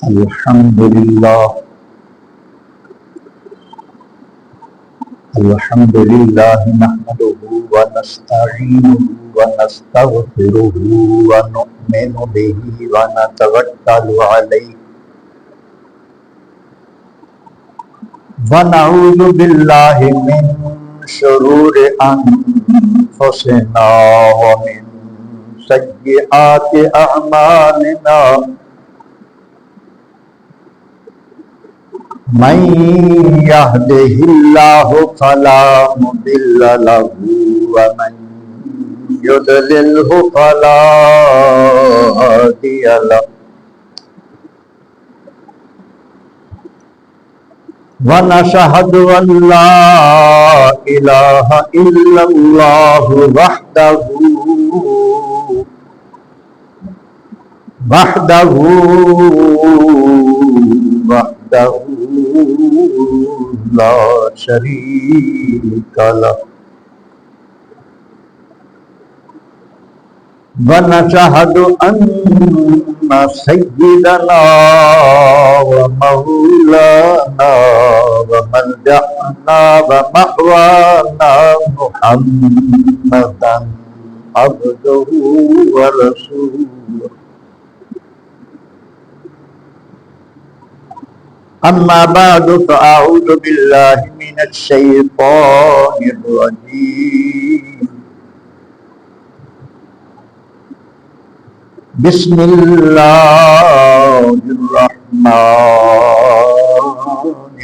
الحمد لله نحمده ونستعينه ونستغفره ونؤمن به ونتوكل عليه ونعوذ بالله من شرور أنفسنا ومن سيئات أعمالنا من يهده الله فلا مضل له ومن يضلله فلا هادي له ونشهد أن لا إله إلا الله وحده لا شريك له ونشهد أن سيدنا ومولانا وملجأنا ومأوانا محمدا عبده ورسوله أما بعد فأعوذ بالله من الشيطان الرجيم بسم الله الرحمن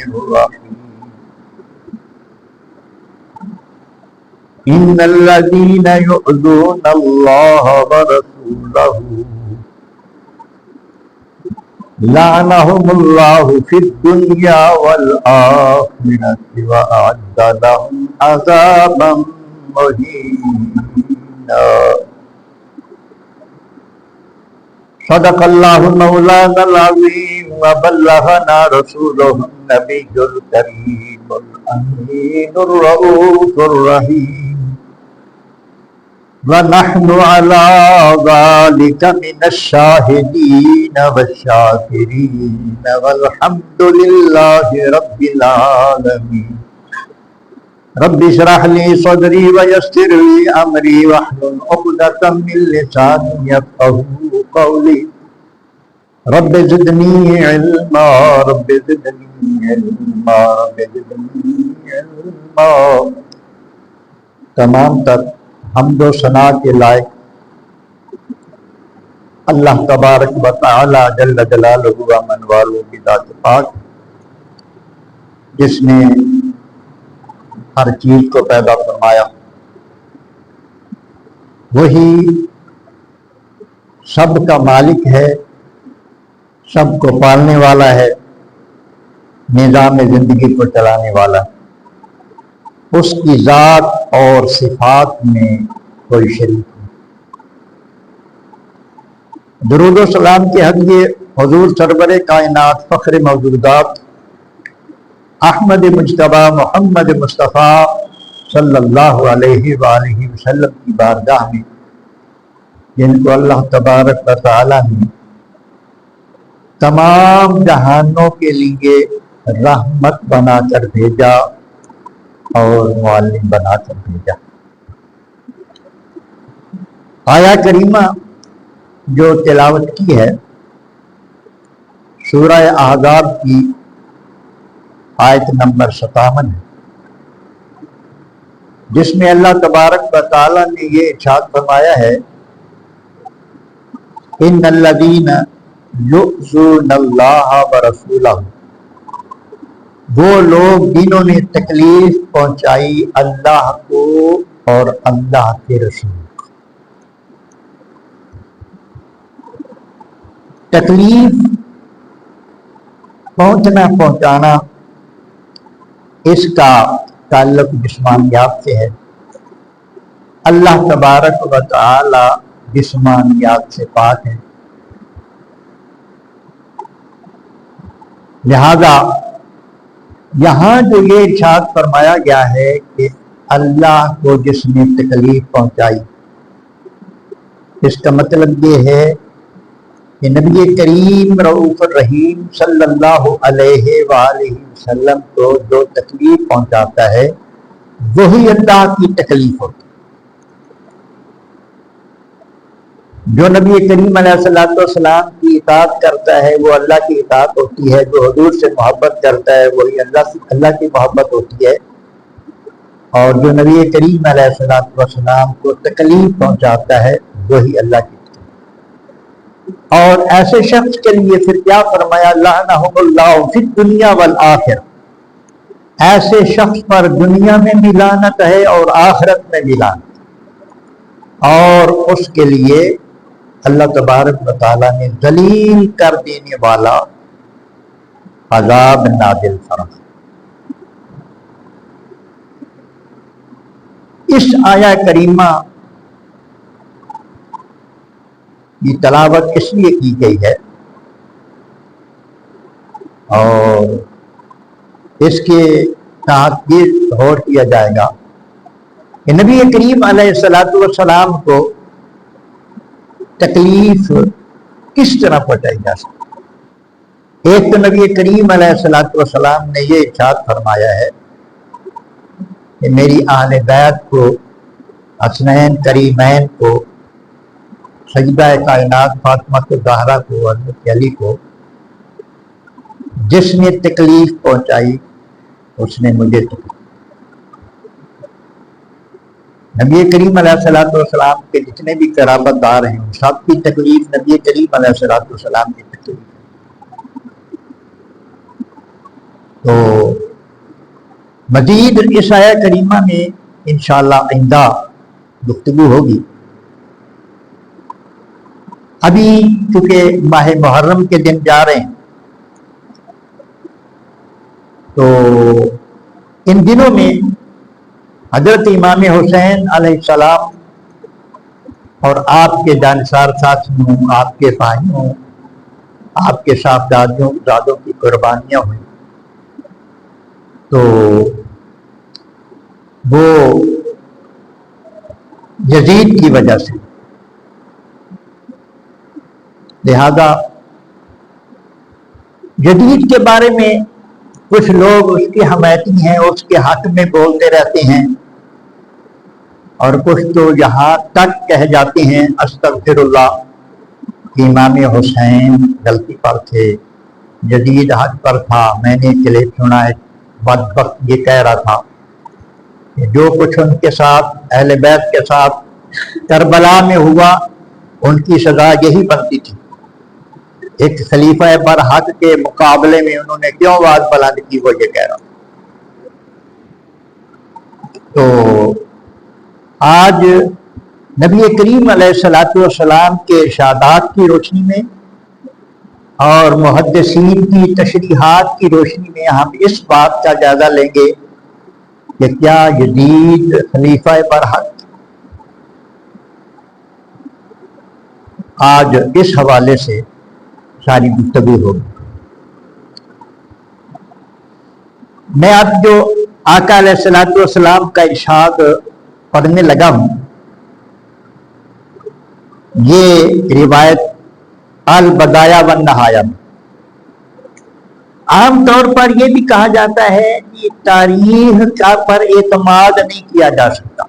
الرحيم إن الذين يؤذون الله ورسوله لعنهم الله في الدنيا والآخرة وأعد لهم عذابا مهينا صدق الله مولانا العظيم وبلغنا رسوله النبي الكريم الأمين الرؤوف الرحيم ونحن على ذلك من الشاهدين والشاكرين والحمد لله رب العالمين رب اشرح لي صدري ويسر لي أمري واحلل عقدة من لساني يفقهوا قولي رب زدني علما رب زدني علما رب زدني علما تمام تر حمد و ثنا کے لائق اللہ تبارک و تعالی جل جلالہ و من والو کی ذات پاک جس نے ہر چیز کو پیدا فرمایا، وہی سب کا مالک ہے، سب کو پالنے والا ہے، نظام زندگی کو چلانے والا ہے، اس کی ذات اور صفات میں کوئی شریک نہیں۔ درود و سلام کے حق یہ حضور سرور کائنات فخر موجودات احمد مجتبیٰ محمد مصطفیٰ صلی اللہ علیہ وآلہ وسلم کی بارگاہ میں، جن کو اللہ تبارک و تعالی نے تمام جہانوں کے لیے رحمت بنا کر بھیجا اور معلم بنا کر بھیجا۔ آیا کریمہ جو تلاوت کی ہے سورہ احزاب کی آیت نمبر 57 ہے، جس میں اللہ تبارک و تعالی نے یہ ارشاد فرمایا ہے ان الذین یؤذون اللہ ورسولہ، وہ لوگ جنہوں نے تکلیف پہنچائی اللہ کو اور اللہ کے رسول کو۔ تکلیف پہنچانا اس کا تعلق جسمانیات سے ہے۔ اللہ تبارک و تعالی جسمانیات سے پاک ہے، لہذا یہاں جو یہ ارشاد فرمایا گیا ہے کہ اللہ کو جس نے تکلیف پہنچائی، اس کا مطلب یہ ہے کہ نبی کریم رؤوف الرحیم صلی اللہ علیہ وآلہ وسلم کو جو تکلیف پہنچاتا ہے وہی اللہ کی تکلیف ہوتی ہے۔ جو نبی کریم علیہ السلام کی اطاعت کرتا ہے وہ اللہ کی اطاعت ہوتی ہے، جو حضور سے محبت کرتا ہے وہی اللہ کی محبت ہوتی ہے، اور جو نبی کریم علیہ السلام کو تکلیف پہنچاتا ہے وہی اللہ کی تکلیف۔ اور ایسے شخص کے لیے پھر کیا فرمایا، لعنہم اللہ فی الدنیا والآخرہ، ایسے شخص پر دنیا میں بھی لعنت ہے اور آخرت میں بھی لعنت، اور اس کے لیے اللہ تبارک و تعالیٰ نے ذلیل کر دینے والا عذاب نازل فرمایا۔ اس آیہ کریمہ کی تلاوت اس لیے کی گئی ہے اور اس کے ساتھ یہ غور کیا جائے گا کہ نبی کریم علیہ السلام کو تکلیف کس طرح پہنچائی جا سکتی۔ ایک تو نبی کریم علیہ السلام نے یہ ارشاد فرمایا ہے کہ میری اہل بیت کو، حسنین کریمین کو، سیدہ کائنات فاطمہ الزہرا کو، حضرت علی کو جس نے تکلیف پہنچائی اس نے مجھے تکلیف۔ نبی کریم علیہ السلام کے جتنے بھی قرابت دار ہیں ان سب کی تکلیف نبی کریم علیہ السلام کی تکلیف۔ تو مزید اس آیہ کریمہ میں انشاءاللہ آئندہ گفتگو ہوگی۔ ابھی چونکہ ماہ محرم کے دن جا رہے ہیں تو ان دنوں میں حضرت امام حسین علیہ السلام اور آپ کے جانسار ساتھیوں، آپ کے بھائیوں، آپ کے صاحبزادوں کی قربانیاں ہوئیں، تو وہ یزید کی وجہ سے، لہذا یزید کے بارے میں کچھ لوگ اس کے حمایتی ہیں، اس کے حق میں بولتے رہتے ہیں، اور کچھ تو یہاں تک کہہ جاتے ہیں استغفر اللہ کہ امام حسین غلطی پر تھے، یزید حق پر تھا۔ میں نے کلپ سنا ہے بدبخت یہ کہہ رہا تھا کہ جو کچھ ان کے ساتھ اہل بیت کے ساتھ کربلا میں ہوا ان کی سزا یہی بنتی تھی۔ ایک خلیفہ برحق کے مقابلے میں انہوں نے کیوں آواز بلند کی، وہ یہ کہہ رہا۔ تو آج نبی کریم علیہ السلام کے ارشادات کی روشنی میں اور محدثین کی تشریحات کی روشنی میں ہم اس بات کا جائزہ لیں گے کہ کیا یزید خلیفہ برحق؟ آج اس حوالے سے ساری گفتگو ہوگی۔ میں اب جو آقا علیہ السلام کا ارشاد پڑھنے لگا ہوں یہ روایت البدایہ والنہایہ میں عام طور پر یہ بھی کہا جاتا ہے کہ تاریخ کا پر اعتماد نہیں کیا جا سکتا،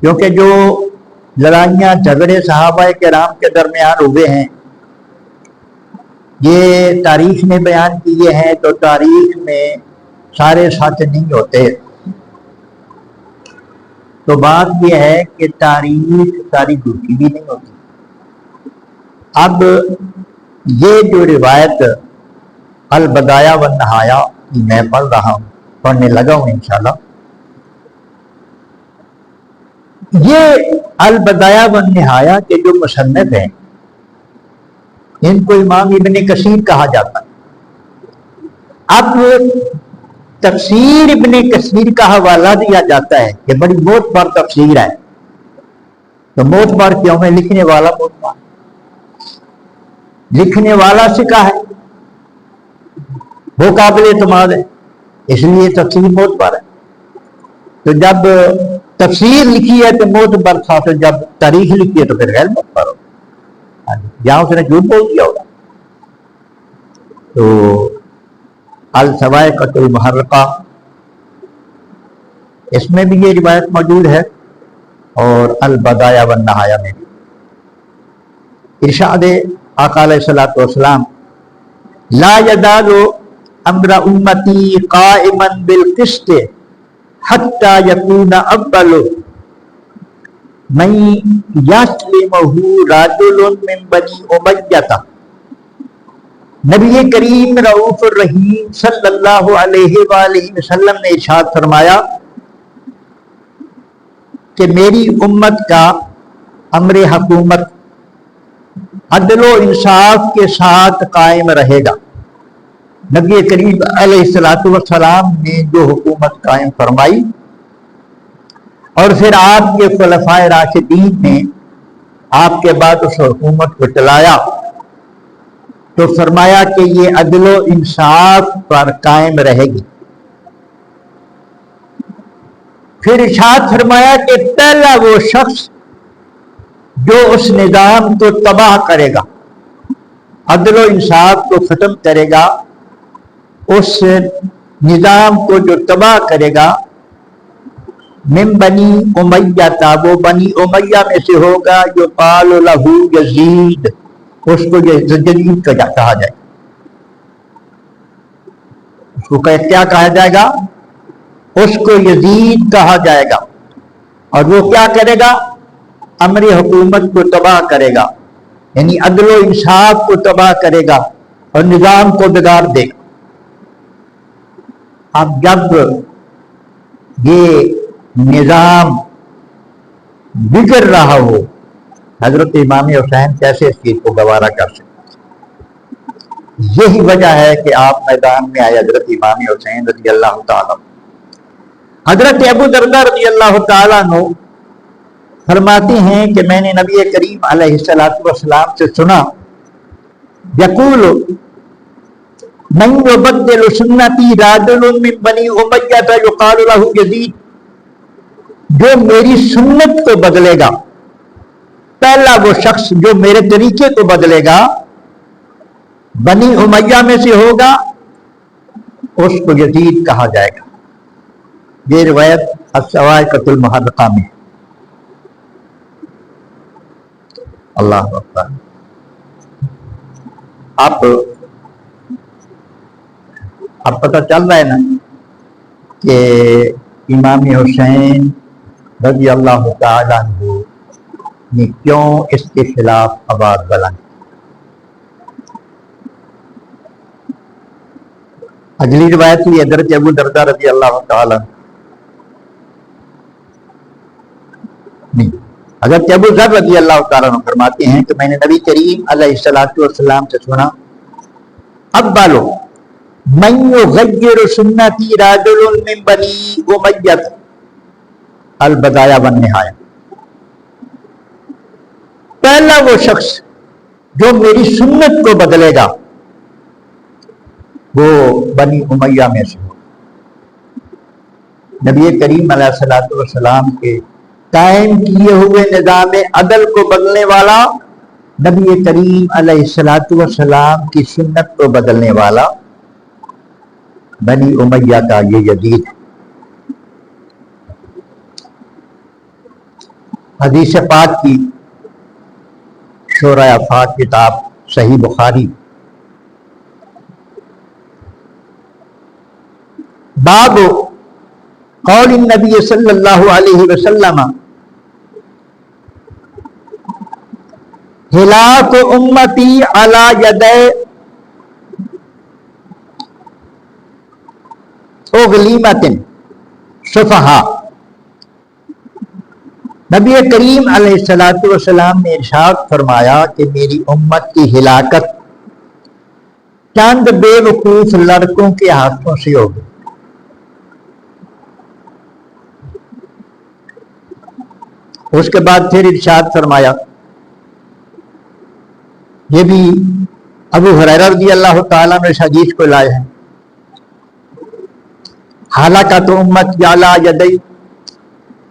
کیونکہ جو لڑائیاں جھگڑے صحابہ کرام کے درمیان ہوئے ہیں یہ تاریخ میں بیان کیے ہیں، تو تاریخ میں سارے سچ نہیں ہوتے۔ تو بات یہ ہے کہ تاریخ ساری جھوٹی بھی نہیں ہوتی۔ اب یہ جو روایت البدایہ والنہایہ کی میں پڑھ رہا ہوں، پڑھنے لگا ہوں انشاءاللہ، یہ البدایہ والنہایہ کے جو مصنف ہیں ان کو امام ابن کثیر کہا جاتا ہے۔ اب تفسیر ابن کثیر کا حوالہ دیا جاتا ہے کہ بڑی موت بار تفسیر ہے، تو موت بار کیوں ہے؟ لکھنے والا موت بار، لکھنے والا سکھا ہے، وہ قابل اعتماد ہے، اس لیے تفسیر موت بار ہے۔ تو جب تفسیر لکھی ہے تو معتبر تھا، تو جب تاریخ لکھی ہے تو پھر غیر معتبر ہو، جہاں اس نے جھوٹ بول دیا ہوگا۔ تو الصواعق المحرقہ، اس میں بھی یہ روایت موجود ہے، اور البدایہ والنہایہ میں بھی۔ ارشاد آقا علیہ الصلوۃ والسلام، لا یزال امر امتی قائما بالقسط حتی یکون اول من یسلمہ رجل من بنی امیہ۔ نبی کریم رؤوف الرحیم صلی اللہ علیہ وآلہ وسلم نے ارشاد فرمایا کہ میری امت کا امر حکومت عدل و انصاف کے ساتھ قائم رہے گا۔ نبی کریم علیہ الصلوۃ والسلام نے جو حکومت قائم فرمائی، اور پھر آپ کے خلفائے راشدین نے آپ کے بعد اس حکومت کو چلایا، تو فرمایا کہ یہ عدل و انصاف پر قائم رہے گی۔ پھر ارشاد فرمایا کہ پہلا وہ شخص جو اس نظام کو تباہ کرے گا، عدل و انصاف کو ختم کرے گا، اس نظام کو جو تباہ کرے گا، من بنی امیہ تھا، وہ بنی امیہ میں سے ہوگا، جو قال لہ یزید، اس کو یزید کہا جائے، اس کو کیا کہا جائے گا؟ اس کو یزید کہا جائے گا۔ اور وہ کیا کرے گا؟ امر حکومت کو تباہ کرے گا، یعنی عدل و انصاف کو تباہ کرے گا اور نظام کو بگاڑ دے گا۔ اب جب یہ نظام بگڑ رہا ہو، حضرت امام حسین کیسے اس چیز کو گوارا کر سکتے؟ یہی وجہ ہے کہ آپ میدان میں آئے حضرت امام حسین رضی اللہ تعالیٰ۔ حضرت ابو درداء رضی اللہ تعالیٰ عنہ فرماتے ہیں کہ میں نے نبی کریم علیہ السلام سے سنا، یقول من یبدل سنتی رجل من بنی امیہ یقال لہ یزید، جو میری سنت کو بدلے گا، پہلا وہ شخص جو میرے طریقے کو بدلے گا بنی امیہ میں سے ہوگا، اس کو یزید کہا جائے گا۔ یہ روایت الصواعق المحرقہ میں۔ اللہ اکبر۔ اب پتہ چل رہا ہے نا کہ امام حسین رضی اللہ تعالیٰ عنہ نے کیوں اس کے خلاف آواز بلند کی۔ اگلی روایت ہوئی حضرت ابو درداء رضی اللہ تعالیٰ عنہ، نہیں، حضرت ابو ذر رضی اللہ تعالیٰ عنہ فرماتے ہیں کہ میں نے نبی کریم علیہ السلام سے سنا، اولو من یغیر سنتی رجل من بنی امیہ، البدایہ والنہایہ، پہلا وہ شخص جو میری سنت کو بدلے گا وہ بنی امیہ میں سے ہو۔ نبی کریم علیہ السلام کے قائم کیے ہوئے نظام عدل کو بدلنے والا، نبی کریم علیہ السلام کی سنت کو بدلنے والا بنی امیہ کا یہ یزید ہے۔ حدیث پاک کی شورۂ آفاق کتاب صحیح بخاری، باب قول النبی صلی اللہ علیہ وسلم ہلاک امتی علی یدی اغلیمۃ صفحاء۔ نبی کریم علیہ السلام نے ارشاد فرمایا کہ میری امت کی ہلاکت چند بے وقوف لڑکوں کے ہاتھوں سے ہوگی۔ اس کے بعد پھر ارشاد فرمایا، یہ بھی ابو ہریرہ رضی اللہ تعالیٰ نے اس حدیث کو لائے ہیں، ہلاکت امت علی یدی،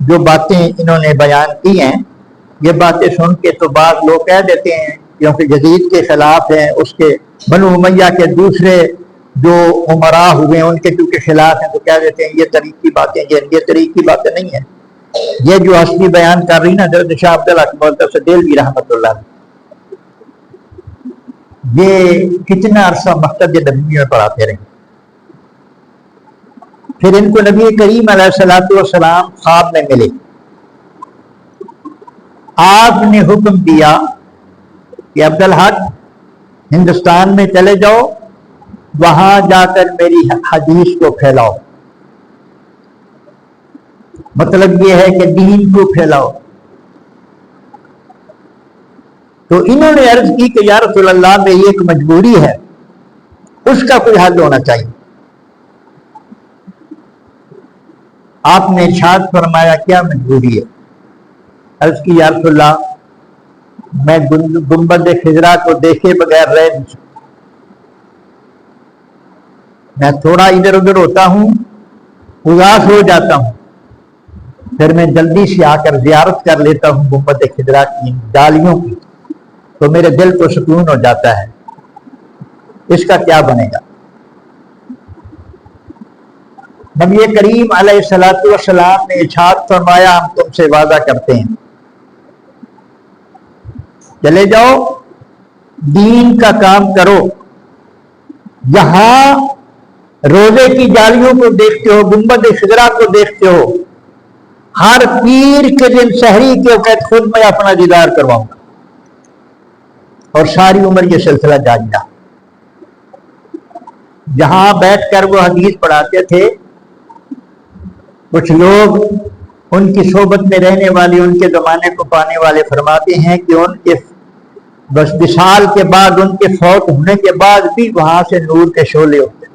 جو باتیں انہوں نے بیان کی ہیں، یہ باتیں سن کے تو بعض لوگ کہہ دیتے ہیں کیونکہ یزید کے خلاف ہیں، اس کے بنو امیہ کے دوسرے جو امراء ہوئے ہیں ان کے کیونکہ خلاف ہیں، تو کہہ دیتے ہیں یہ طریق کی باتیں، یہ طریق کی باتیں نہیں ہیں۔ یہ جو ہستی بیان کر رہی نا حضرت شاہ عبدالحق دہلوی رحمۃ اللہ، یہ کتنا عرصہ مکتب نبوی میں پڑھاتے رہے۔ پھر ان کو نبی کریم علیہ الصلوۃ والسلام خواب میں ملے، آپ نے حکم دیا کہ عبدالحق ہندوستان میں چلے جاؤ، وہاں جا کر میری حدیث کو پھیلاؤ، مطلب یہ ہے کہ دین کو پھیلاؤ۔ تو انہوں نے عرض کی کہ یا رسول اللہ میری ایک مجبوری ہے، اس کا کوئی حل ہونا چاہیے۔ آپ نے ارشاد فرمایا کیا مجبوری ہے؟ عرض کی یا رسول اللہ میں گنبد خضرا کو دیکھے بغیر رہ نہیں سکتا، میں تھوڑا ادھر ادھر ہوتا ہوں اداس ہو جاتا ہوں، پھر میں جلدی سے آ کر زیارت کر لیتا ہوں گنبد خضرا کی ڈالیوں کی، تو میرے دل کو سکون ہو جاتا ہے، اس کا کیا بنے گا؟ نبی کریم علیہ الصلوۃ والسلام نے ارشاد فرمایا ہم تم سے وعدہ کرتے ہیں، چلے جاؤ دین کا کام کرو، یہاں روزے کی جالیوں کو دیکھتے ہو، گنبد خضرا کو دیکھتے ہو، ہر پیر کے دن سحری کے وقت خود میں اپنا دیدار کرواؤں گا، اور ساری عمر یہ سلسلہ جاری رہا۔ جہاں بیٹھ کر وہ حدیث پڑھاتے تھے، کچھ لوگ ان کی صحبت میں رہنے والے، ان کے زمانے کو پانے والے فرماتے ہیں کہ ان کے بس وصال کے بعد، ان کے فوت ہونے کے بعد بھی وہاں سے نور کے شعلے ہوتے ہیں۔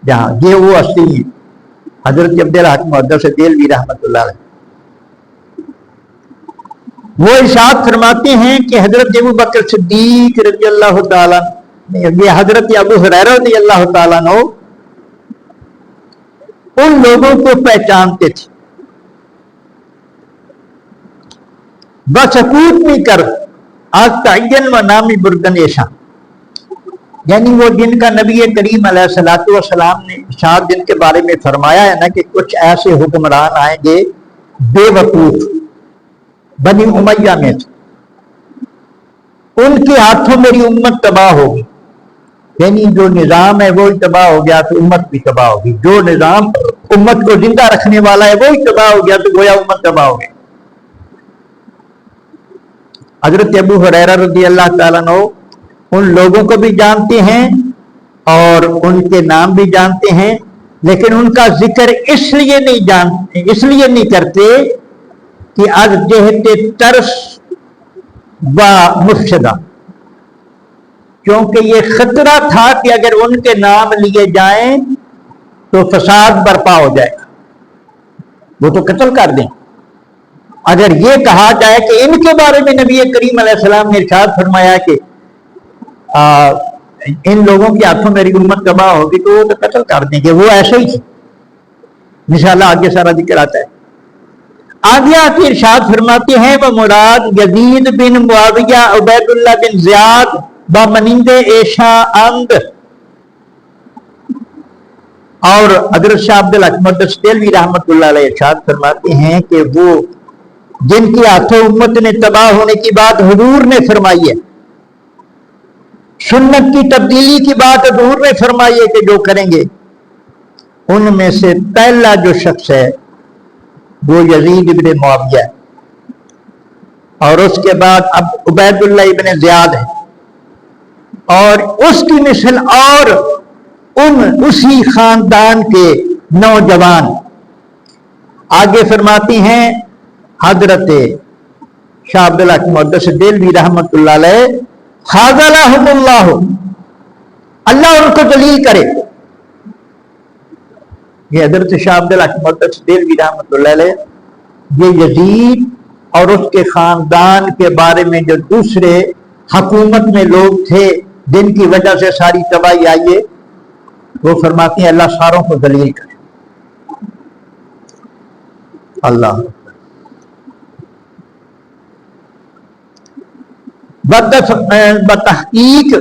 جہاں یہ وہ ہستی ہیں حضرت عبدالحق محدث دہلوی رحمۃ اللہ علیہ، وہ ارشاد فرماتے ہیں کہ حضرت ابو بکر صدیق رضی اللہ تعالیٰ، یہ حضرت ابو ہریرہ رضی اللہ تعالیٰ عنہ ان لوگوں کو پہچانتے تھے، بسکوت نہیں کر آج تعین و نامی بردن ایشا، یعنی وہ جن کا نبی کریم علیہ الصلوۃ والسلام نے ارشاد جن کے بارے میں فرمایا ہے نا کہ کچھ ایسے حکمران آئیں گے بے وقوف بنی امیہ میں تھے، ان کے ہاتھوں میری امت تباہ ہوگی، یعنی جو نظام ہے وہی تباہ ہو گیا تو امت بھی تباہ ہوگی، جو نظام امت کو زندہ رکھنے والا ہے وہی تباہ ہو گیا تو گویا امت تباہ ہو گئی۔ حضرت ابو ہریرہ رضی اللہ تعالیٰ عنہ ان لوگوں کو بھی جانتے ہیں اور ان کے نام بھی جانتے ہیں، لیکن ان کا ذکر اس لیے نہیں کرتے کہ از جہت ترس و مفسدہ، کیونکہ یہ خطرہ تھا کہ اگر ان کے نام لیے جائیں تو فساد برپا ہو جائے گا، وہ تو قتل کر دیں۔ اگر یہ کہا جائے کہ ان کے بارے میں نبی کریم علیہ السلام نے ارشاد فرمایا کہ ان لوگوں کے ہاتھوں میری امت تباہ ہوگی، تو وہ تو قتل کر دیں گے، وہ ایسے ہی تھے۔ انشاءاللہ آگے سارا ذکر آتا ہے۔ آگے آتی ارشاد فرماتے ہیں وہ مراد یزید بن معاویہ عبید اللہ بن زیاد بامنند ایشا اند، اور حضرت شاہ عبدالحق محدث دہلوی رحمۃ اللہ علیہ ارشاد فرماتے ہیں کہ وہ جن کے ہاتھوں امت نے تباہ ہونے کی بات حضور نے فرمائی ہے، سنت کی تبدیلی کی بات حضور نے فرمائی ہے کہ جو کریں گے، ان میں سے پہلا جو شخص ہے وہ یزید ابن معاویہ ہے، اور اس کے بعد اب عبید اللہ ابن زیاد ہے، اور اس کی مثل اور اسی خاندان کے نوجوان۔ آگے فرماتی ہیں حضرت شاہ عبدالحق محدث دہلوی رحمۃ اللہ علیہ خاذلہم اللہ، اللہ ان کو ذلیل کرے۔ یہ حضرت شاہ عبدالحق محدث دہلوی رحمۃ اللہ علیہ یہ یزید اور اس کے خاندان کے بارے میں جو دوسرے حکومت میں لوگ تھے جن کی وجہ سے ساری تباہی آئی ہے، وہ فرماتے ہیں اللہ ساروں کو ذلیل کرے۔ اللہ بتحقیق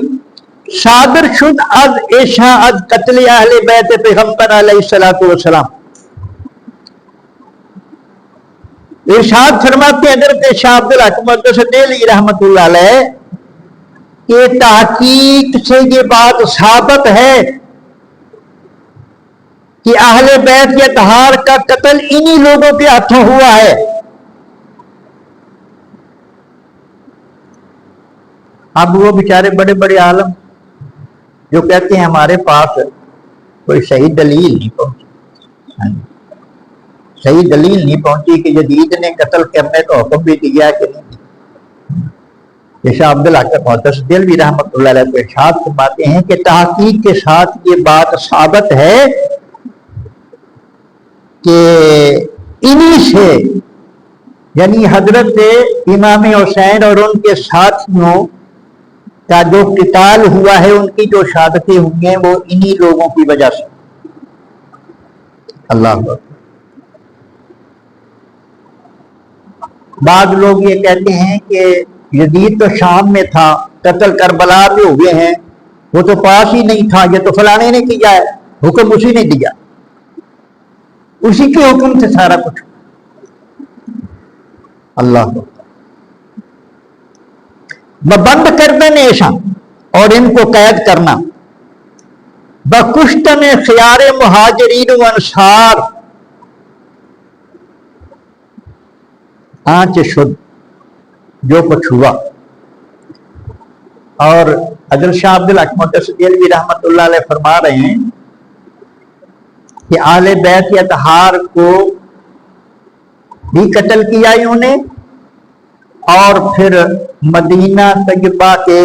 صادر شد از ایشا از قتل اہل بیت پیغمبر علیہ الصلوۃ والسلام. ارشاد فرماتے ہیں حضرت شاہ عبد الحق محدث دہلوی رحمۃ اللہ علیہ کہ تحقیق سے یہ بات ثابت ہے کہ اہل بیت کے اطہار کا قتل انہی لوگوں کے ہاتھوں ہوا ہے. اب وہ بیچارے بڑے بڑے عالم جو کہتے ہیں ہمارے پاس کوئی صحیح دلیل نہیں پہنچی، صحیح دلیل نہیں پہنچی کہ یزید نے قتل کرنے کا حکم بھی دیا کہ نہیں. شاہ عبد الحق محدث دہلوی رحمۃ اللہ علیہ کو ارشاد فرماتے ہیں کہ تحقیق کے ساتھ یہ بات ثابت ہے کہ انہی سے یعنی حضرت امام حسین اور ان کے ساتھیوں کا جو قتال ہوا ہے، ان کی جو شہادتیں ہوئی ہیں، وہ انہی لوگوں کی وجہ سے. اللہ اکبر. بعض لوگ یہ کہتے ہیں کہ یزید تو شام میں تھا، قتل کربلا میں ہوئے ہیں، وہ تو پاس ہی نہیں تھا، یہ تو فلانے نے کیا ہے، حکم اسی نے دیا، اسی کے حکم سے سارا کچھ. اللہ بند کر دینے ایسا اور ان کو قید کرنا بکشتن خیار مہاجرین و انصار آنچ شد جو کچھ ہوا. اور حضرت شاہ عبد الحق محدث دہلوی رحمۃ اللہ علیہ فرما رہے ہیں کہ اہل بیت کے اطہار کو بھی قتل کیا انہوں نے، اور پھر مدینہ طیبہ کے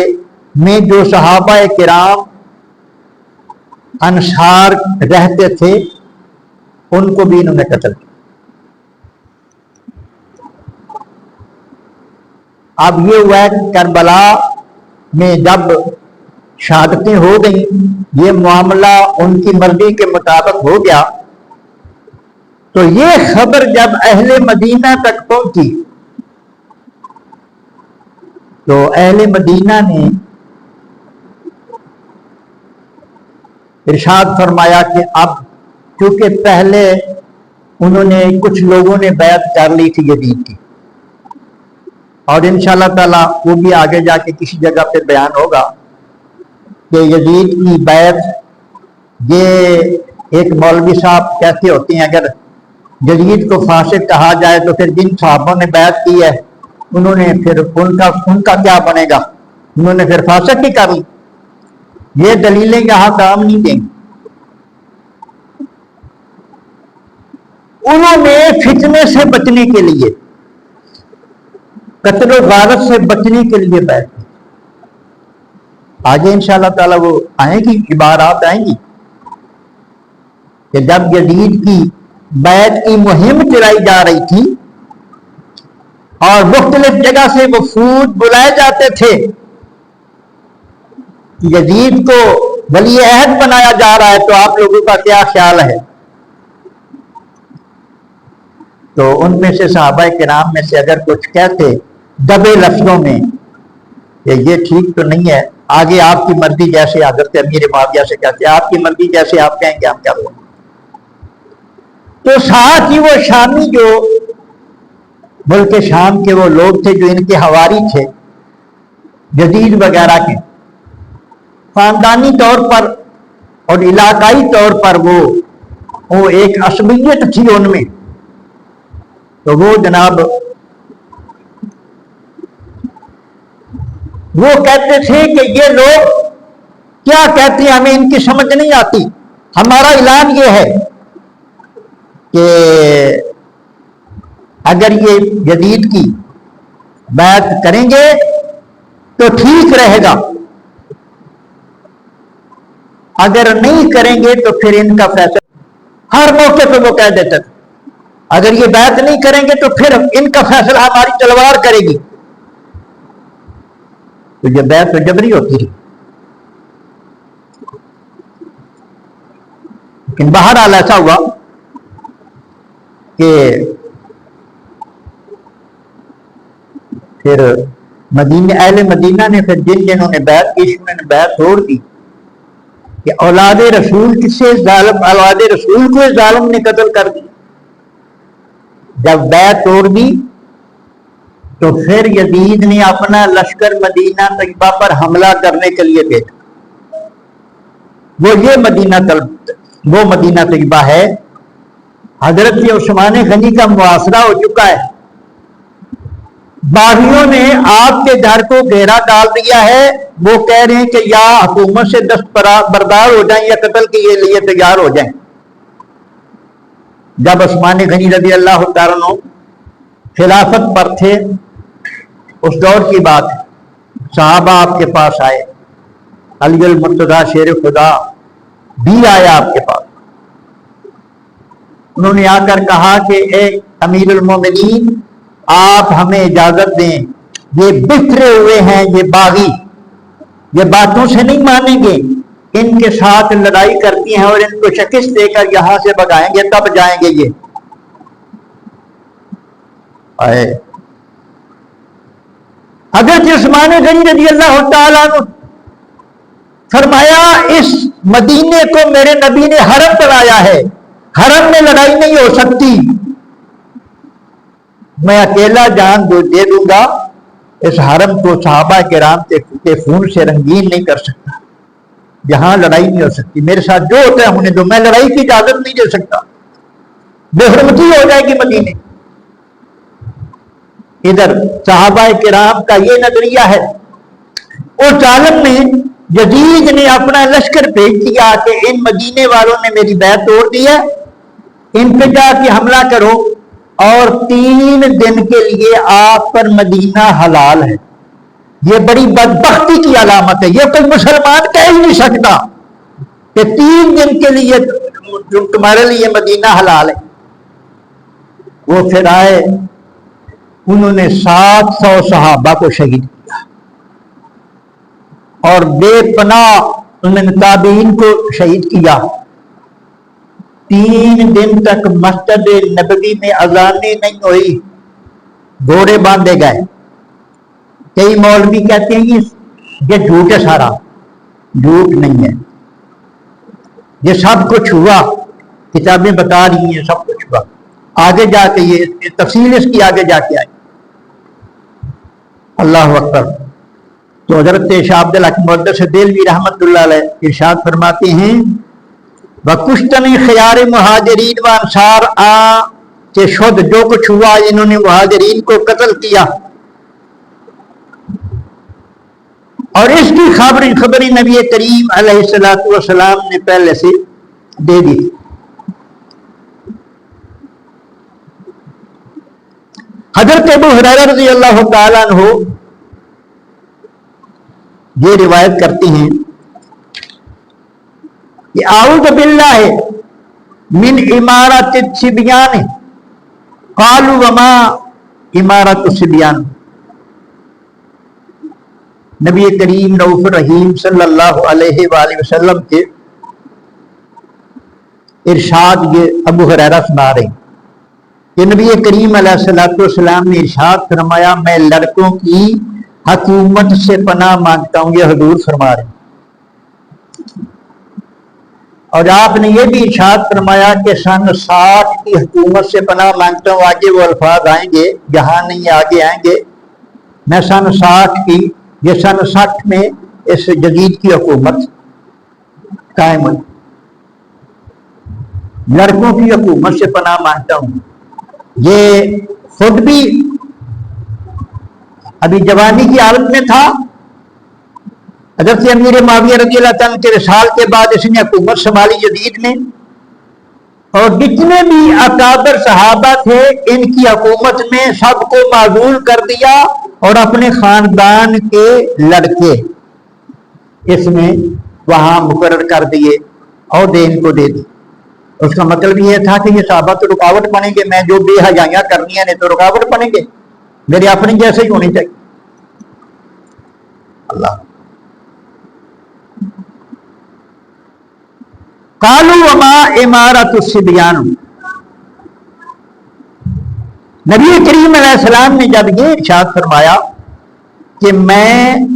میں جو صحابہ کرام انصار رہتے تھے ان کو بھی انہوں نے قتل کیا. اب یہ ہوا ہے کربلا میں جب شہادتیں ہو گئیں، یہ معاملہ ان کی مرضی کے مطابق ہو گیا، تو یہ خبر جب اہل مدینہ تک پہنچی تو اہل مدینہ نے ارشاد فرمایا کہ اب چونکہ پہلے انہوں نے کچھ لوگوں نے بیعت کر لی تھی یزید کی، اور انشاءاللہ تعالیٰ وہ بھی آگے جا کے کسی جگہ پہ بیان ہوگا کہ یزید کی بیعت، یہ ایک مولوی صاحب کہتے ہوتے ہیں اگر یزید کو فاسق کہا جائے تو پھر جن صحابوں نے بیعت کی ہے انہوں نے پھر ان کا کیا بنے گا، انہوں نے پھر فاسق ہی کر لی. یہ دلیلیں یہاں کام نہیں دیں گی. انہوں نے فتنے سے بچنے کے لیے، قتل و غارت سے بچنے کے لیے بیعت کی. آگے انشاءاللہ تعالیٰ وہ آئیں گی، عبارات آئیں گی کہ جب یزید کی بیعت کی مہم چلائی جا رہی تھی اور مختلف جگہ سے وفود بلائے جاتے تھے، یزید کو ولی عہد بنایا جا رہا ہے، تو آپ لوگوں کا کیا خیال ہے؟ تو ان میں سے صحابہ کرام میں سے اگر کچھ کہتے دبے لفظوں میں کہ یہ ٹھیک تو نہیں ہے، آگے آپ کی مرضی، جیسے حضرت امیر معاویہ سے کہتے آپ کی مرضی جیسے آپ کہیں گے ہم کیا بولیں. تو ساتھ ہی وہ شامی جو ملک شام کے وہ لوگ تھے جو ان کے حواری تھے یزید وغیرہ کے، خاندانی طور پر اور علاقائی طور پر وہ ایک عصبیت تھی ان میں، تو وہ جناب وہ کہتے تھے کہ یہ لوگ کیا کہتے ہیں ہمیں ان کی سمجھ نہیں آتی، ہمارا اعلان یہ ہے کہ اگر یہ یزید کی بیعت کریں گے تو ٹھیک رہے گا، اگر نہیں کریں گے تو پھر ان کا فیصلہ. ہر موقع پہ وہ کہہ دیتے تھے اگر یہ بیعت نہیں کریں گے تو پھر ان کا فیصلہ ہماری تلوار کرے گی. تو یہ بیعت تو جبری ہوتی تھی. لیکن بہرحال ایسا ہوا کہ پھر اہل مدینہ نے پھر جنہوں نے بیعت کی انہوں نے بیعت توڑ دی کہ اولاد رسول اولاد رسول کو ظالم نے قتل کر دی. جب بیعت توڑ دی تو پھر یزید نے اپنا لشکر مدینہ طیبہ پر حملہ کرنے کے لیے بھیجا. وہ مدینہ طیبہ ہے. حضرت عثمان غنی کا محاصرہ ہو چکا ہے. باغیوں نے آپ کے گھر کو گھیرا ڈال دیا ہے. وہ کہہ رہے ہیں کہ یا حکومت سے دستبردار ہو جائیں یا قتل کے لیے تیار ہو جائیں. جب عثمان غنی رضی اللہ تعالیٰ عنہ خلافت پر تھے، اس دور کی بات ہے، صحابہ آپ کے پاس آئے. علی المرتضیٰ شیر خدا بھی آیا آپ کے پاس. انہوں نے آ کر کہا کہ اے امیر المومنین، آپ ہمیں اجازت دیں، یہ بکھرے ہوئے ہیں، یہ باغی یہ باتوں سے نہیں مانیں گے، ان کے ساتھ لڑائی کرتی ہیں اور ان کو شکست دے کر یہاں سے بھگائیں گے تب جائیں گے. یہ حضرت عثمان غنی رضی اللہ تعالیٰ عنہ فرمایا اس مدینے کو میرے نبی نے حرم بنایا ہے، حرم میں لڑائی نہیں ہو سکتی. میں اکیلا جان دے دوں گا، اس حرم کو صحابہ کرام کے خون سے رنگین نہیں کر سکتا. یہاں لڑائی نہیں ہو سکتی، میرے ساتھ جو ہوتا ہے ہونے دو، میں لڑائی کی اجازت نہیں دے سکتا، بے حرمتی ہو جائے گی مدینے. ادھر صحابہ کرام کا یہ نظریہ ہے. اور ظالم نے یزید نے اپنا لشکر بھیج دیا کہ ان مدینے والوں نے میری بیعت توڑ دی ہے، ان پہ جا کے حملہ کرو اور 3 دن کے لیے آپ پر مدینہ حلال ہے. یہ بڑی بدبختی کی علامت ہے. یہ کوئی مسلمان کہہ ہی نہیں سکتا کہ 3 دن کے لیے تمہارے لیے مدینہ حلال ہے. وہ پھر آئے، انہوں نے 700 صحابہ کو شہید کیا اور بے پناہ انہوں نے تابعین کو شہید کیا. 3 دن تک مسجد نبوی میں اذانیں نہیں ہوئی، گھوڑے باندھے گئے. کئی مولوی کہتے ہیں یہ جھوٹ ہے، سارا جھوٹ نہیں ہے، یہ سب کچھ ہوا، کتابیں بتا رہی ہیں سب کچھ ہوا. آگے جا کے یہ تفصیل اس کی آگے جا کے آئی. اللہ اکبر. تو حضرت شاہ عبد الحق محدث دہلوی رحمت اللہ علیہ ارشاد فرماتے ہیں وَکُشْتَنِ خِیَارِ مہاجرین و انصار کہ شد جو کچھ ہوا انہوں نے مہاجرین کو قتل کیا. اور اس کی خبری نبی کریم علیہ السلام نے پہلے سے دے دی. حضرت ابو ہریرہ رضی اللہ تعالیٰ عنہ یہ روایت کرتے ہیں کہ اعوذ باللہ من امارت الصبیان قالوا وما امارت الصبیان. نبی کریم رؤوف الرحیم صلی اللہ علیہ وآلہ وسلم کے ارشاد یہ ابو ہریرہ سنا رہے ہیں کہ نبی کریم علیہ السلام نے ارشاد فرمایا میں لڑکوں کی حکومت سے پناہ مانگتا ہوں. یہ حضور فرما رہے ہیں. اور آپ نے یہ بھی ارشاد فرمایا کہ سن 60 کی حکومت سے پناہ مانگتا ہوں. آگے وہ الفاظ آئیں گے، یہاں نہیں آگے آئیں گے. میں سن 60 کی، یہ سن 60 میں اس جدید کی حکومت قائم ہوئی. لڑکوں کی حکومت سے پناہ مانگتا ہوں. یہ خود بھی ابھی جوانی کی حالت میں تھا. حضرت امیر معاویہ رضی اللہ تعالیٰ کے رسال کے بعد اس نے حکومت سنبھالی جدید میں، اور جتنے بھی اکابر صحابہ تھے ان کی حکومت میں سب کو معزول کر دیا اور اپنے خاندان کے لڑکے اس میں وہاں مقرر کر دیے اور ان کو دے دی. اس کا مطلب یہ تھا کہ یہ صحابہ تو رکاوٹ بنیں گے، میں جو بے حیائیاں کرنی ہیں تو رکاوٹ بنیں گے، میرے اپنے جیسے ہی ہونی چاہیے. اللہ قالوا وما امارت الصبیان. نبی کریم علیہ السلام نے جب یہ ارشاد فرمایا کہ میں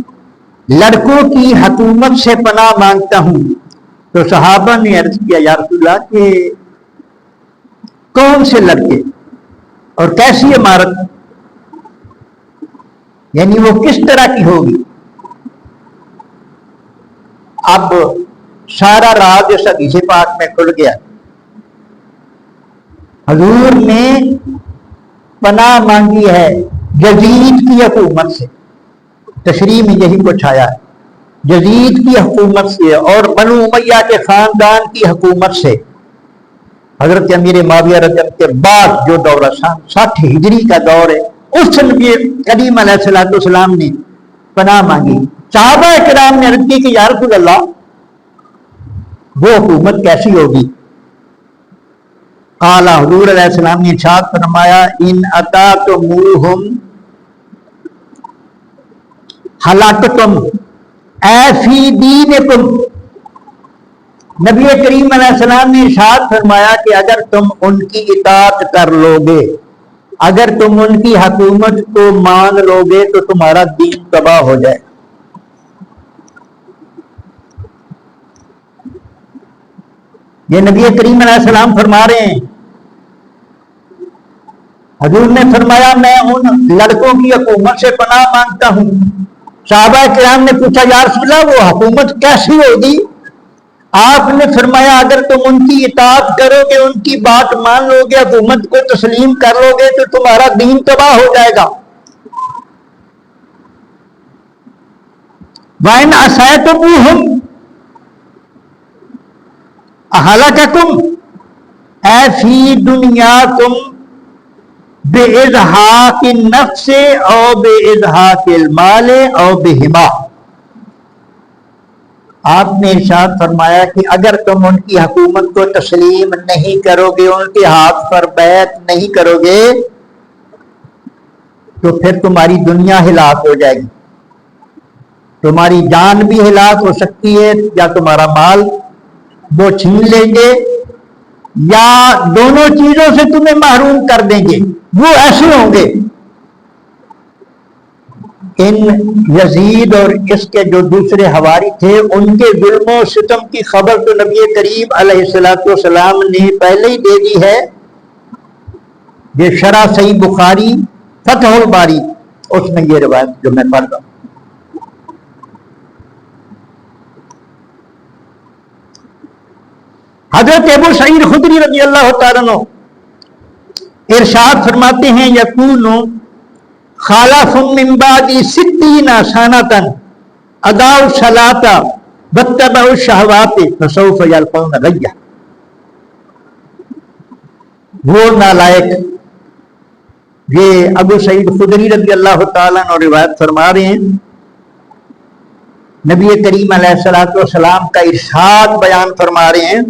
لڑکوں کی حکومت سے پناہ مانگتا ہوں. تو صحابہ نے عرض کیا یا رسول اللہ کہ کون سے لڑکے اور کیسی عمارت، یعنی وہ کس طرح کی ہوگی؟ اب سارا راز اس حدیث پاک میں کھل گیا. حضور نے پناہ مانگی ہے یزید کی حکومت سے، تشریح میں یہی کچھ آیا ہے، یزید کی حکومت سے اور بنو امیہ کے خاندان کی حکومت سے. حضرت امیر معاویہ رضی اللہ کے بعد جو دور 60 ہجری کا دور ہے، اس نبی کریم علیہ السلام نے پناہ مانگی. صحابہ کرام نے عرض کی کہ یا رسول اللہ وہ حکومت کیسی ہوگی؟ قال حضور علیہ السلام نے ارشاد فرمایا ان اطعتموہم ہلاکتم اے فی دینکم. نبی کریم علیہ السلام نے ارشاد فرمایا کہ اگر تم ان کی اطاعت کر لو گے، اگر تم ان کی حکومت کو مان لو گے تو تمہارا دین تباہ ہو جائے. یہ نبی کریم علیہ السلام فرما رہے ہیں. حضور نے فرمایا میں ان لڑکوں کی حکومت سے پناہ مانگتا ہوں. صحابہ کرام نے پوچھا یا رسول اللہ وہ حکومت کیسی ہوگی؟ آپ نے فرمایا اگر تم ان کی اطاعت کرو گے، ان کی بات مان لو گے، حکومت کو تسلیم کر لو گے تو تمہارا دین تباہ ہو جائے گا. وَإِنْ عَصَيْتُمُوهُمْ أَهْلَكَكُمْ اے فی دنیاکم بِإِزْحَاقِ النَّفْسِ او بِإِزْحَاقِ الْمَالِ او بِهِمَا. آپ نے ارشاد فرمایا کہ اگر تم ان کی حکومت کو تسلیم نہیں کرو گے، ان کے ہاتھ پر بیعت نہیں کرو گے تو پھر تمہاری دنیا ہلاک ہو جائے گی، تمہاری جان بھی ہلاک ہو سکتی ہے، یا تمہارا مال وہ چھین لیں گے، یا دونوں چیزوں سے تمہیں محروم کر دیں گے. وہ ایسے ہوں گے. ان یزید اور اس کے جو دوسرے حواری تھے ان کے ظلم و ستم کی خبر تو نبی کریم علیہ السلام نے پہلے ہی دے دی ہے. یہ شرح صحیح بخاری فتح الباری اس میں یہ روایت جو میں پڑھ رہا ہوں. حضرت ابو سعید خدری رضی اللہ تعالیٰ عنہ ارشاد فرماتے ہیں یکون خالف من بعد 60 سنة اضاعوا الصلاة واتبعوا الشهوات فسوف يلقون غيا. وہ نالائق، یہ ابو سعید خدری رضی اللہ تعالیٰ عنہ روایت فرما رہے ہیں، نبی کریم علیہ السلام کا ارشاد بیان فرما رہے ہیں.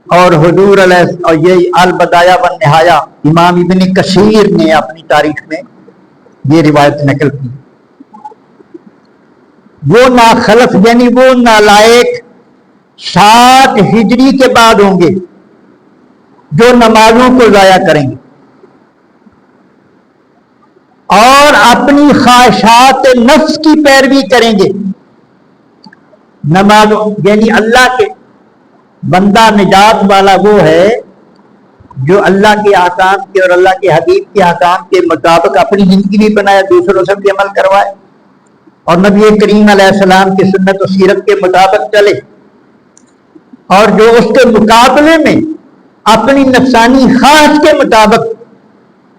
اور حضور علیہ اور یہ البدایہ والنہایہ امام ابن کثیر نے اپنی تاریخ میں یہ روایت نقل کی. وہ ناخلف یعنی وہ نالائق 60 ہجری کے بعد ہوں گے جو نمازوں کو ضائع کریں گے اور اپنی خواہشات نفس کی پیروی کریں گے. نمازوں یعنی اللہ کے بندہ نجات والا وہ ہے جو اللہ کے احکام کے اور اللہ کے حبیب کے احکام کے مطابق اپنی زندگی بھی بنائے، دوسروں سے بھی عمل کروائے اور نبی کریم علیہ السلام کی سنت و سیرت کے مطابق چلے، اور جو اس کے مقابلے میں اپنی نفسانی خواہش کے مطابق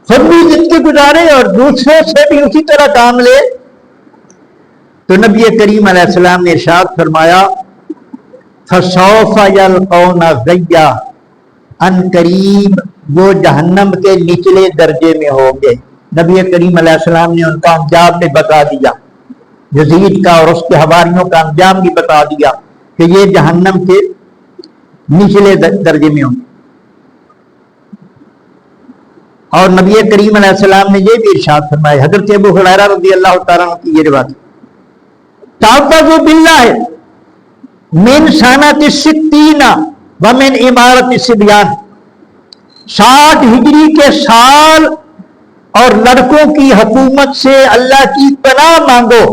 خود بھی زندگی گزارے اور دوسرے سے بھی اسی طرح کام لے. تو نبی کریم علیہ السلام نے ارشاد فرمایا فَسَوْفَ يَلْقَوْنَ غَيًّا، ان قریب وہ جہنم کے نچلے درجے میں ہوں گے. نبی کریم علیہ السلام نے ان کا انجام بھی بتا دیا، یزید کا اور اس کے حواریوں کا انجام بھی بتا دیا کہ یہ جہنم کے نچلے درجے میں ہوں گے. اور نبی کریم علیہ السلام نے یہ بھی ارشاد فرمایا، حضرت ابو ہریرہ رضی اللہ تعالیٰ عنہ کی یہ روایت، تعوذوا باللہ من سنۃ 60 ومن امارۃ الصبیان. 60 ہجری کے سال اور لڑکوں کی حکومت سے اللہ کی پناہ مانگو.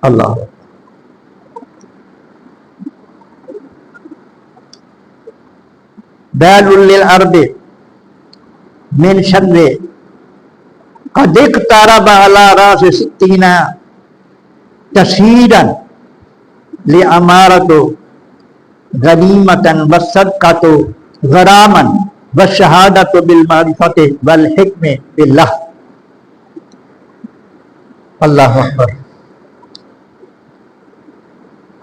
اللہ دال للارض من شر قد اقترب على راس 60 تشہیرا لامارۃ غنیمۃ والصدقۃ غراما والشہادۃ بالمعرفۃ والحکم باللہ. اللہ اکبر.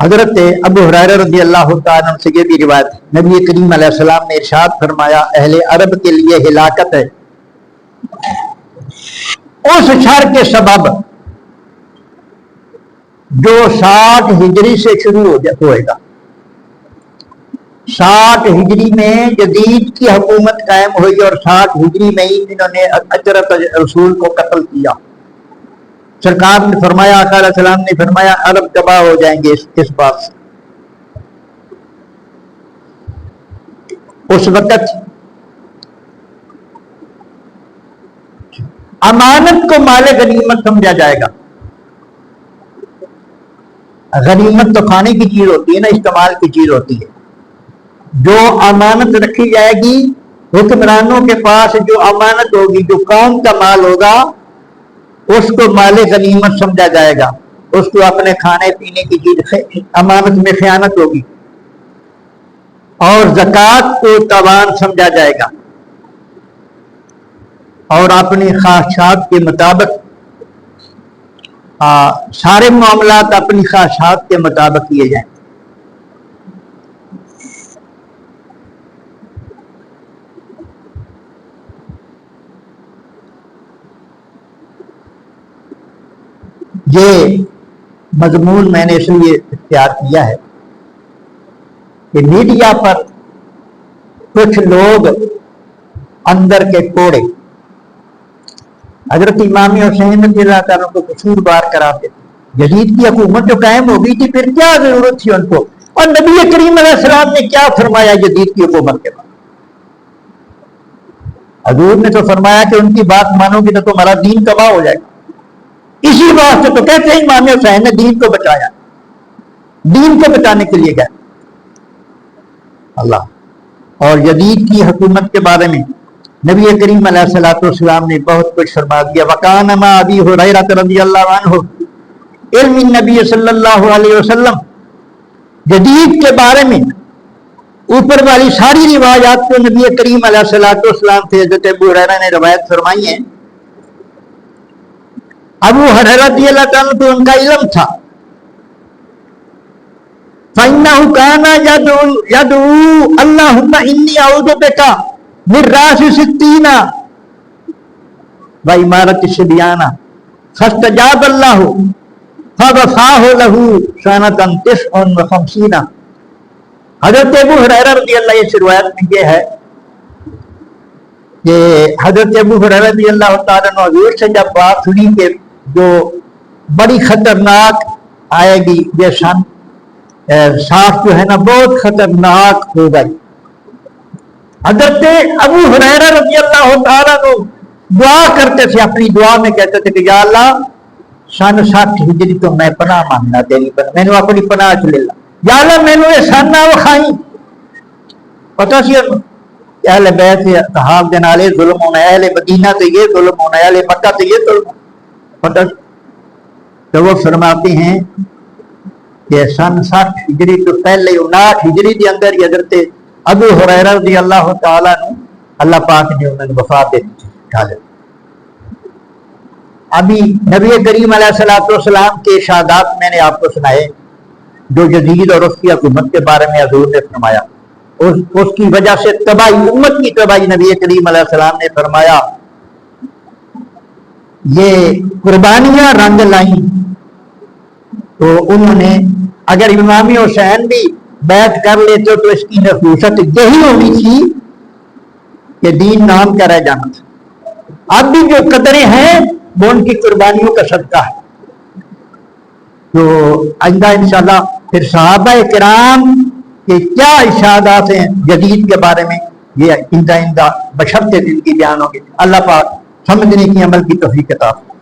حضرت ابو ہریرہ رضی اللہ تعالیٰ عنہ سے یہ بھی روایت ہے، نبی کریم علیہ السلام نے ارشاد فرمایا اہل عرب کے لیے ہلاکت ہے اس شر کے سبب جو 60 ہجری سے شروع ہوئے گا. 60 ہجری میں یزید کی حکومت قائم ہوئی اور 60 ہجری میں ہی انہوں نے اجرت رسول کو قتل کیا. سرکار نے فرمایا، آقا علیہ السلام نے فرمایا عرب تباہ ہو جائیں گے اس بات سے. اس وقت امانت کو مال غنیمت سمجھا جائے گا. غنیمت تو کھانے کی چیز ہوتی ہے نا، استعمال کی چیز ہوتی ہے. جو امانت رکھی جائے گی حکمرانوں کے پاس، جو امانت ہوگی، جو قوم کا مال ہوگا، اس کو مال غنیمت سمجھا جائے گا. اس کو اپنے کھانے پینے کی چیز امانت میں خیانت ہوگی. اور زکوٰۃ کو تاوان سمجھا جائے گا اور اپنی خواہشات کے مطابق سارے معاملات اپنی خواہشات کے مطابق کیے جائیں. یہ مضمون میں نے اس لیے اختیار کیا ہے کہ میڈیا پر کچھ لوگ اندر کے کوڑے حضرت امام حسین رضی اللہ عنہ کو قصوروار قرار دیتے. یزید کی حکومت جو قائم ہو گئی تھی، پھر کیا ضرورت تھی ان کو؟ اور نبی کریم علیہ السلام نے کیا فرمایا یزید کی حکومت کے بعد؟ حضور نے تو فرمایا کہ ان کی بات مانو گی تو تمہارا دین تباہ ہو جائے گا. اسی واسطے تو کہتے ہیں امام حسین نے دین کو بچایا، دین کو بچانے کے لیے گئے. اللہ. اور یزید کی حکومت کے بارے میں نبی کریم علیہ الصلوۃ والسلام نے بہت کچھ فرما دیا. وَكَانَ مَعَ أَبِي هُرَيْرَةَ رضی اللہ عنہ علم النبی صلی اللہ علیہ وسلم. یزید کے بارے میں اوپر والی ساری روایات کو نبی کریم علیہ الصلوۃ والسلام سے حضرت ابو ہریرہ نے روایت فرمائی ہیں. ابو ہریرہ رضی اللہ عنہ تو ان کا علم تھا. فَإِنَّهُ كَانَ يَدْعُو اللَّهُمَّ إِنِّي أَعُوذُ بِكَ مِن رَأْسِ 60 وَإِمَارَةِ الصِّبْيَانِ فَاسْتَجَابَ اللَّهُ فَوَفَّاهُ لَهُ سَنَةً 59. حضرت ابو ہریرہ رضی اللہ عنہ سے روایت میں یہ ہے کہ حضرت ابو ہریرہ رضی اللہ تعالیٰ عنہ حضور سے جب بات سنی کہ جو بڑی خطرناک آئے گی، یہ سن 60 جو ہے نا بہت خطرناک ہو گئی. حضرت ابو ہریرہ رضی اللہ تعالیٰ عنہ دعا کرتے تھے، اپنی دعا میں کہتے تھے کہ یا اللہ سن 60 ہجری تو میں پناہ مانگنا تیری پر، میں نے اپنی پناہ چ لے لا. یا اللہ میں نے یہ سن نہ وکھائی. پتہ سی اہل بیت صحاب دے نال ظلم ہونا ہے، اہل مدینہ تے یہ ظلم ہونا ہے، اہل مکہ تے یہ ظلم. پتہ تو وہ فرماتے ہیں کہ سن 60 ہجری تو پہلے 59 ہجری کے اندر ہی حضرت ابو ہریرہ رضی اللہ تعالیٰ عنہ اللہ پاک نے انہوں نے وفات دے دی. ابھی نبی کریم علیہ الصلوۃ والسلام کے ارشادات میں نے آپ کو سنائے جو یزید اور اس کی حکومت کے بارے میں حضور نے فرمایا. اس کی وجہ سے تباہی، امت کی تباہی نبی کریم علیہ السلام نے فرمایا یہ قربانیاں رنگ لائیں. تو انہوں نے اگر امام حسین بھی بیعت کر لیتے تو اس کی نفوست یہی ہونی تھی کہ دین نام کا رہ جانا تھا. اب بھی جو قدریں ہیں وہ ان کی قربانیوں کا صدقہ ہے. تو آئندہ انشاءاللہ پھر صحابہ کرام کے کیا ارشادات ہیں یزید کے بارے میں یہ آئندہ بشرط زندگی بیان ہوگی۔ اللہ پاک سمجھنے کی عمل کی توفیق عطا فرمائے۔